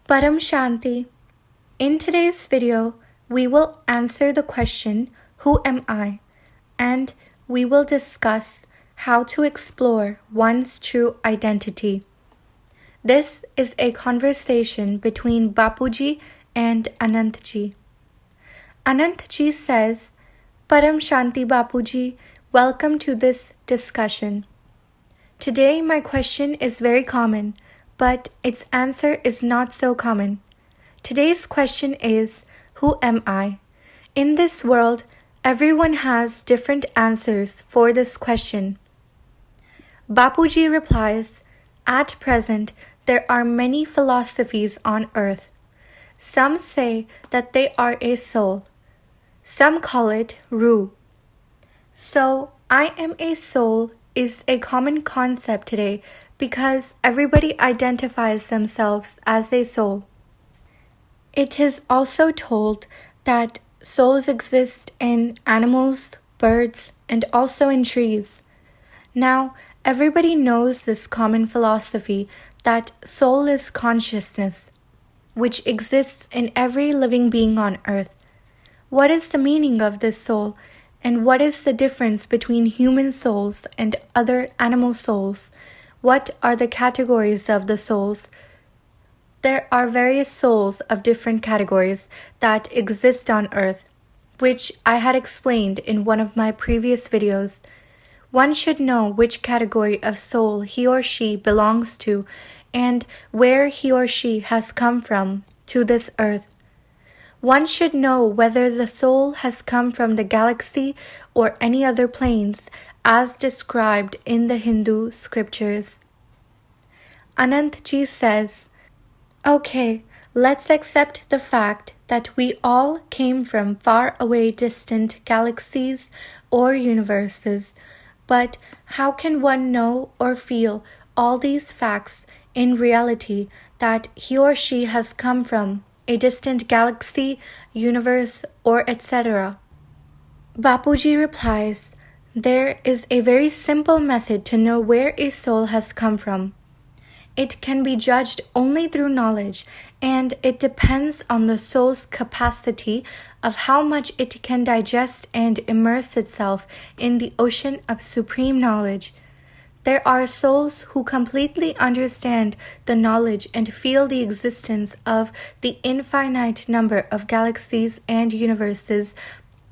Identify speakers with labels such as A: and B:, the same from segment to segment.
A: Paramshanti. In today's video, we will answer the question, Who am I? And we will discuss how to explore one's true identity. This is a conversation between Bapuji and Anantji. Anantji says, Paramshanti Bapuji, welcome to this discussion. Today my question is very common, but its answer is not so common. Today's question is, Who am I? In this world, everyone has different answers for this question. Bapuji replies, At present, there are many philosophies on earth. Some say that they are a soul. Some call it Ruh. So, I am a soul is a common concept today because everybody identifies themselves as a soul. It is also told that souls exist in animals, birds, and also in trees. Now, everybody knows this common philosophy that soul is consciousness, which exists in every living being on earth. What is the meaning of this soul, and what is the difference between human souls and other animal souls? What are the categories of the souls? There are various souls of different categories that exist on earth, which I had explained in one of my previous videos. One should know which category of soul he or she belongs to and where he or she has come from to this earth. One should know whether the soul has come from the galaxy or any other planes as described in the Hindu scriptures. Anantji says, Okay, let's accept the fact that we all came from far away distant galaxies or universes, but how can one know or feel all these facts in reality that he or she has come from a distant galaxy, universe, or etc.? Bapuji replies, There is a very simple method to know where a soul has come from. It can be judged only through knowledge, and it depends on the soul's capacity of how much it can digest and immerse itself in the ocean of supreme knowledge. There are souls who completely understand the knowledge and feel the existence of the infinite number of galaxies and universes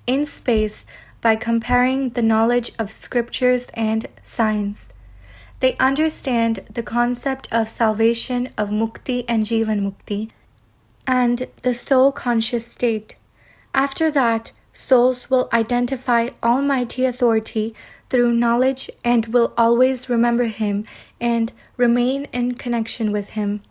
A: in space by comparing the knowledge of scriptures and science. They understand the concept of salvation of Mukti and Jivan Mukti and the soul conscious state. After that, souls will identify Almighty Authority through knowledge and will always remember Him and remain in connection with Him.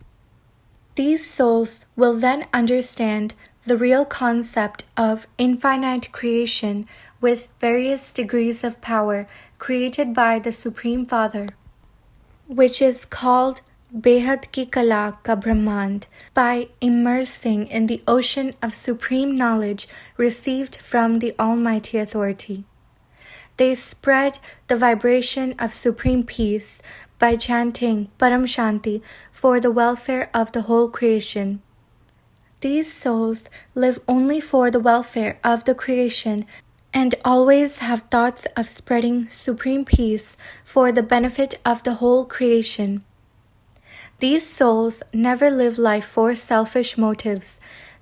A: These souls will then understand the real concept of infinite creation with various degrees of power created by the Supreme Father, which is called Behad ki Kala ka Brahmand, by immersing in the ocean of supreme knowledge received from the Almighty Authority. They spread the vibration of supreme peace by chanting Paramshanti for the welfare of the whole creation. These souls live only for the welfare of the creation and always have thoughts of spreading supreme peace for the benefit of the whole creation. These souls never live life for selfish motives.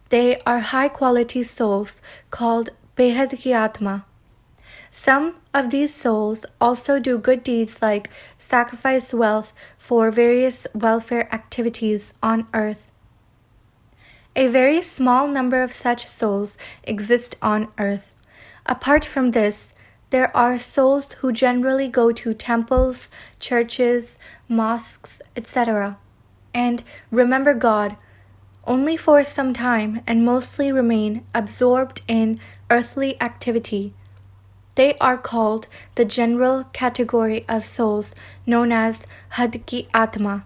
A: They are high-quality souls called Behad ki Atma. Some of these souls also do good deeds like sacrifice wealth for various welfare activities on earth. A very small number of such souls exist on earth. Apart from this, there are souls who generally go to temples, churches, mosques, etc., and remember God only for some time and mostly remain absorbed in earthly activity. They are called the general category of souls known as Had ki Atma.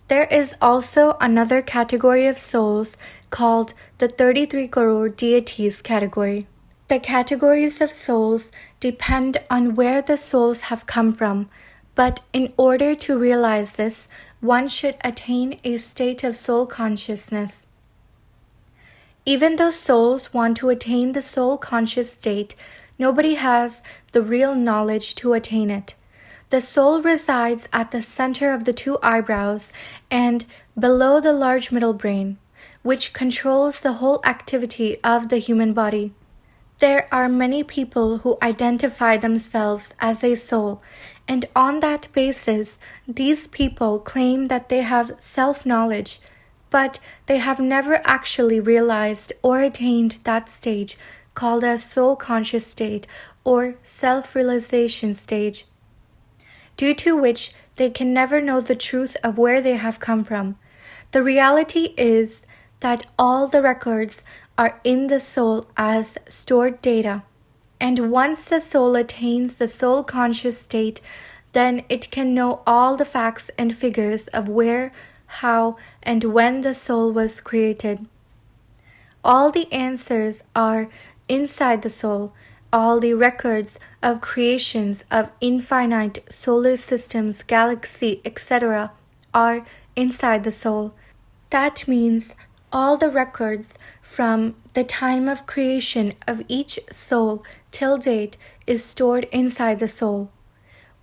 A: There is also another category of souls called the 33 crore deities category. The categories of souls depend on where the souls have come from, But in order to realize this, one should attain a state of soul consciousness. Even though souls want to attain the soul conscious state, nobody has the real knowledge to attain it. The soul resides at the center of the two eyebrows and below the large middle brain, which controls the whole activity of the human body. There are many people who identify themselves as a soul, and on that basis, these people claim that they have self-knowledge, but they have never actually realized or attained that stage called as soul conscious state or self-realization stage, due to which they can never know the truth of where they have come from. The reality is that all the records are in the soul as stored data, and once the soul attains the soul conscious state, then it can know all the facts and figures of where, how, and when the soul was created. All the answers are inside the soul. All the records of creations of infinite solar systems, galaxy, etc. are inside the soul. That means all the records from the time of creation of each soul till date is stored inside the soul.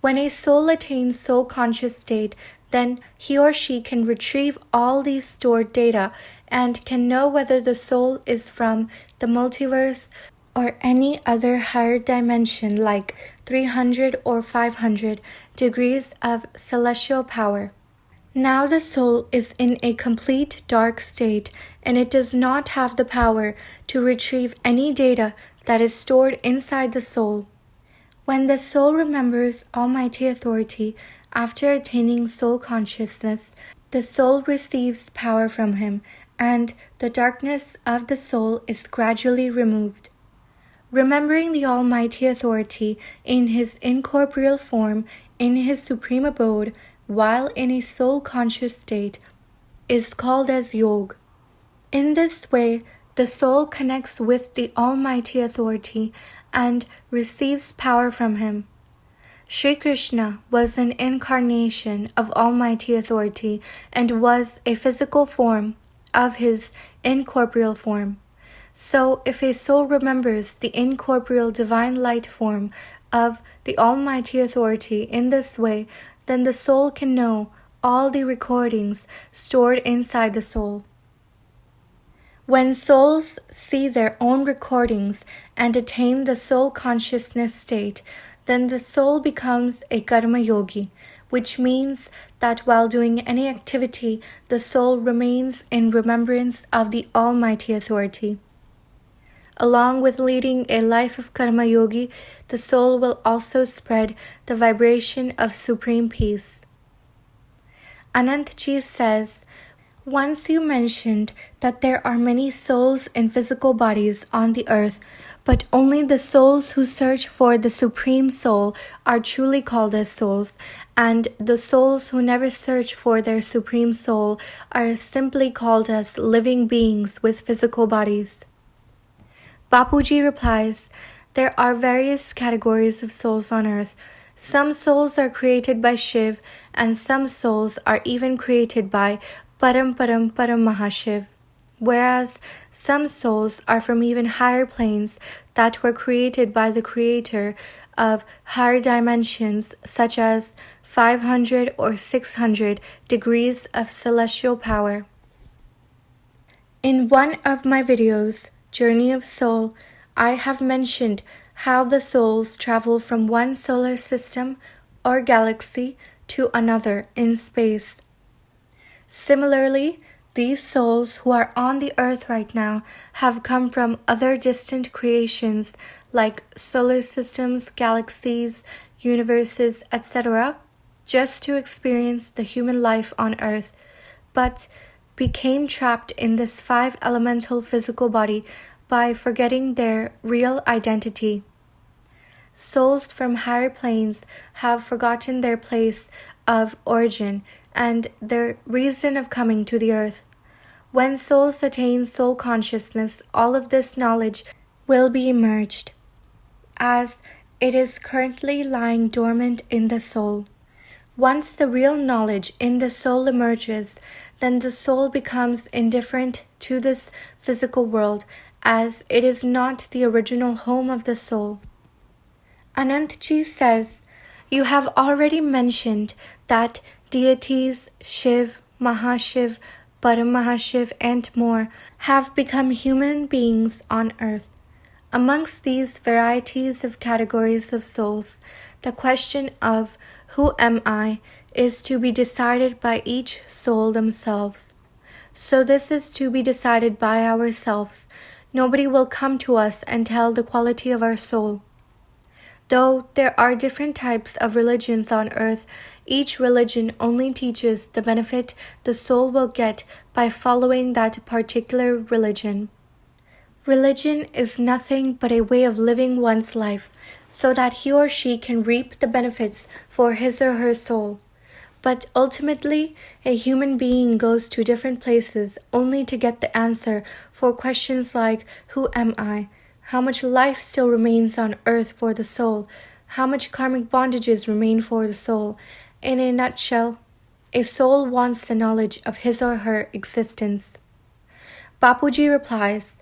A: When a soul attains soul conscious state, then he or she can retrieve all these stored data and can know whether the soul is from the multiverse or any other higher dimension like 300 or 500 degrees of celestial power. Now the soul is in a complete dark state, and it does not have the power to retrieve any data that is stored inside the soul. When the soul remembers Almighty Authority after attaining soul consciousness, the soul receives power from Him, and the darkness of the soul is gradually removed. Remembering the Almighty Authority in His incorporeal form, in His supreme abode, while in a soul-conscious state, is called as Yog. In this way, the soul connects with the Almighty Authority and receives power from Him. Sri Krishna was an incarnation of Almighty Authority and was a physical form of His incorporeal form. So, if a soul remembers the incorporeal divine light form of the Almighty Authority in this way, then the soul can know all the recordings stored inside the soul. When souls see their own recordings and attain the soul consciousness state, then the soul becomes a karma yogi, which means that while doing any activity, the soul remains in remembrance of the Almighty Authority. Along with leading a life of karma yogi, the soul will also spread the vibration of supreme peace. Anantji says, once you mentioned that there are many souls in physical bodies on the earth, but only the souls who search for the supreme soul are truly called as souls, and the souls who never search for their supreme soul are simply called as living beings with physical bodies. Bapuji replies, there are various categories of souls on earth. Some souls are created by Shiv, and some souls are even created by Param Mahashiv, whereas some souls are from even higher planes that were created by the Creator of higher dimensions such as 500 or 600 degrees of celestial power. In one of my videos, Journey of Soul, I have mentioned how the souls travel from one solar system or galaxy to another in space. Similarly, these souls who are on the earth right now have come from other distant creations like solar systems, galaxies, universes, etc., just to experience the human life on earth, but became trapped in this 5 elemental physical body by forgetting their real identity. Souls from higher planes have forgotten their place of origin and their reason of coming to the earth. When souls attain soul consciousness, all of this knowledge will be emerged, as it is currently lying dormant in the soul. Once the real knowledge in the soul emerges, then the soul becomes indifferent to this physical world, as it is not the original home of the soul. Anantji says, you have already mentioned that deities Shiv, Mahashiv, Paramahashiv, and more have become human beings on earth. Amongst these varieties of categories of souls, the question of who am I is to be decided by each soul themselves. So this is to be decided by ourselves. Nobody will come to us and tell the quality of our soul. Though there are different types of religions on earth, each religion only teaches the benefit the soul will get by following that particular religion. Religion is nothing but a way of living one's life so that he or she can reap the benefits for his or her soul. But ultimately, a human being goes to different places only to get the answer for questions like, who am I? How much life still remains on earth for the soul? How much karmic bondages remain for the soul? In a nutshell, a soul wants the knowledge of his or her existence. Bapuji replies,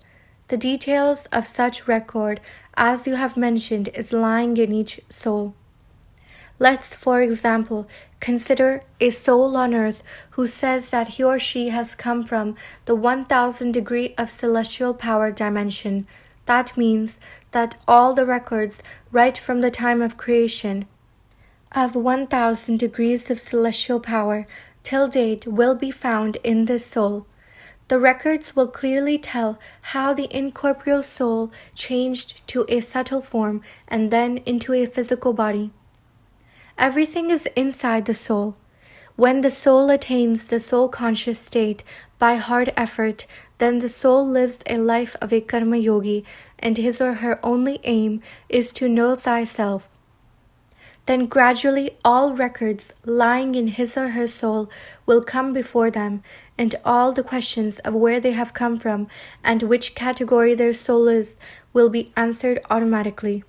A: the details of such record as you have mentioned is lying in each soul. Let's, for example, consider a soul on earth who says that he or she has come from the 1000 degree of celestial power dimension. That means that all the records right from the time of creation of 1000 degrees of celestial power till date will be found in this soul. The records will clearly tell how the incorporeal soul changed to a subtle form and then into a physical body. Everything is inside the soul. When the soul attains the soul-conscious state by hard effort, then the soul lives a life of a karma yogi, and his or her only aim is to know thyself. Then gradually all records lying in his or her soul will come before them, and all the questions of where they have come from and which category their soul is will be answered automatically.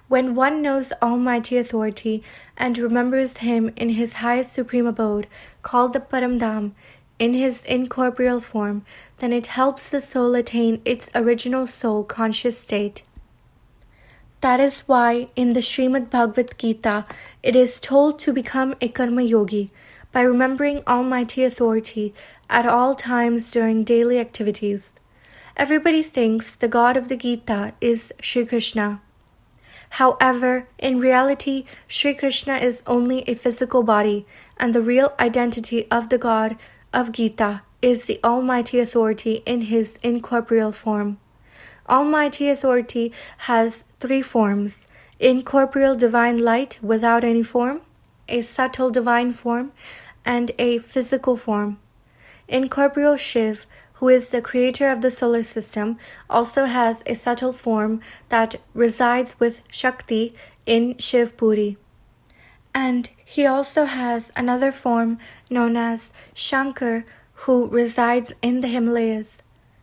A: When one knows Almighty Authority and remembers Him in His highest supreme abode, called the Paramdham, in His incorporeal form, then it helps the soul attain its original soul conscious state. That is why in the Srimad Bhagavad Gita it is told to become a karma yogi by remembering Almighty Authority at all times during daily activities. Everybody thinks the God of the Gita is Sri Krishna. However, in reality, Sri Krishna is only a physical body, and the real identity of the God of Gita is the Almighty Authority in His incorporeal form. Almighty Authority has three forms: incorporeal divine light without any form, a subtle divine form, and a physical form. Incorporeal Shiv, who is the creator of the solar system, also has a subtle form that resides with Shakti in Shivpuri. And he also has another form known as Shankar, who resides in the Himalayas.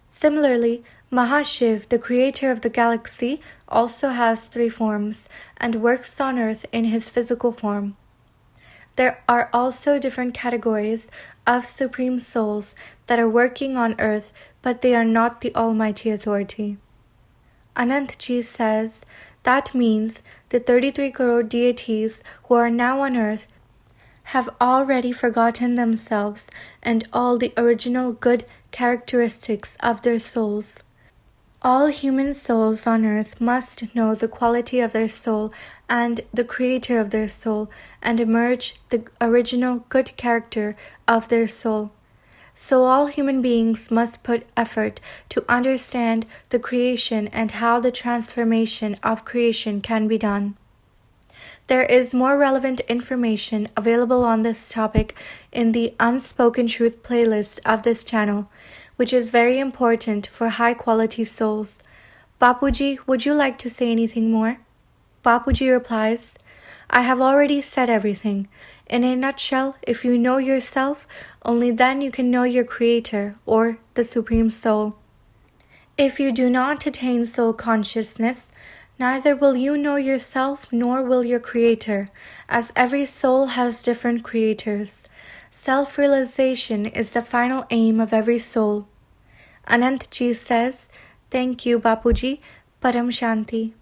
A: Similarly, Mahashiv, the creator of the galaxy, also has three forms and works on earth in his physical form. There are also different categories of supreme souls that are working on earth, but they are not the Almighty Authority. Anantji says that means the 33 crore deities who are now on earth have already forgotten themselves and all the original good characteristics of their souls. All human souls on earth must know the quality of their soul and the creator of their soul and emerge the original good character of their soul. So all human beings must put effort to understand the creation and how the transformation of creation can be done. There is more relevant information available on this topic in the Unspoken Truth playlist of this channel, which is very important for high-quality souls. Bapuji, would you like to say anything more? Bapuji replies, I have already said everything. In a nutshell, if you know yourself, only then you can know your Creator or the Supreme Soul. If you do not attain soul consciousness, Neither will you know yourself, nor will your creator, as every soul has different creators. Self-realization is the final aim of every soul. Anant ji says, "Thank you, Bapuji. Paramshanti."